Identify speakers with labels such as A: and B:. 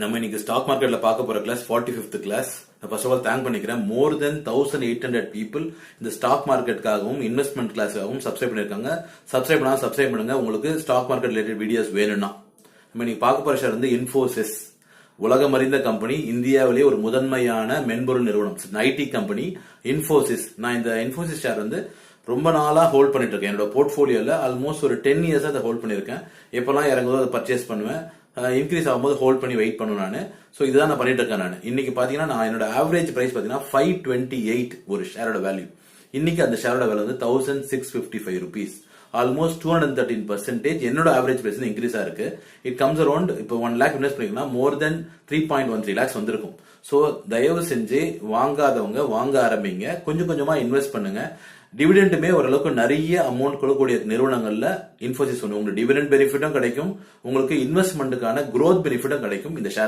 A: நம்ம இன்னைக்கு ஸ்டாக் மார்க்கெட்ல பார்க்க போற class 45th class. First of all thank பண்ணிக்கிறேன். மோர் தென் 1800 பீப்புள் இந்த ஸ்டாக் மார்க்கெட்டுக்காகவும் இன்வெஸ்ட்மெண்ட் கிளாஸாகவும் சப்ஸ்கிரைப் பண்ணிருக்காங்க. சப்ஸ்கிரைப் பண்ணா சப்ஸ்கிரைப் பண்ணுங்க. உங்களுக்கு ஸ்டாக் மார்க்கெட் ரிலேட்டட் வீடியோஸ் வேணும்னா நம்ம இன்னைக்கு பார்க்க போற ஷேர் வந்து இன்ஃபோசிஸ். உலகம் அறிந்த கம்பெனி, இந்தியாவிலேயே ஒரு முதன்மையான மென்பொருள் நிறுவனம், ஐடி கம்பெனி இன்ஃபோசிஸ். நான் இந்த இன்ஃபோசிஸ் ஷேர் வந்து ரொம்ப நாளா ஹோல்ட் பண்ணிட்டு இருக்கேன். என்னோட போர்ட்போலியோல ஆல்மோஸ்ட் ஒரு 10 இயர்ஸ் அதை ஹோல்ட் பண்ணிருக்கேன். எப்பெல்லாம் இறங்குதோ அதை பர்ச்சேஸ் பண்ணுவேன். இன்க்ரீஸ் ஆகும்போது ஹோல்ட் பண்ணி வெயிட் பண்ணுவேன் நான். சோ இதுதான் நான் பண்ணிட்டு இருக்கேன். நான் இன்னைக்கு பாத்தீங்கன்னா நான் என்னோட ஆவரேஜ் பிரைஸ் பாத்தீங்கன்னா 528 ஒரு ஷேரோட வேல்யூ. இன்னைக்கு அந்த ஷேரோட வேல்யூ வந்து 1655 rupees. ஆல்மோஸ்ட் 213% என்னோட ஆவரேஜ் பிரைஸ் இன்க்ரீஸ் ஆயிருக்கு. இட் கம்ஸ் அரௌண்ட் இப்போ 1 lakh இன்வெஸ்ட் பண்ணிக்கலாம், மோர் தென் 3.13 lakhs வந்திருக்கும். சோ தயவு செஞ்சு வாங்காதவங்க வாங்க ஆரம்பிங்க. கொஞ்சம் கொஞ்சமா இன்வெஸ்ட் பண்ணுங்க. டிவிடெண்டுமே ஓரளவுக்கு நிறைய அமௌண்ட் கொடுக்கக்கூடிய நிறுவனங்கள்ல இன்ஃபோசிஸ் ஒன்று. உங்களுக்கு டிவிடெண்ட் பெனிஃபிட்டும் கிடைக்கும், உங்களுக்கு இன்வெஸ்ட்மெண்ட்டுக்கான growth பெனிஃபிட்டும் கிடைக்கும் இந்த ஷேர்.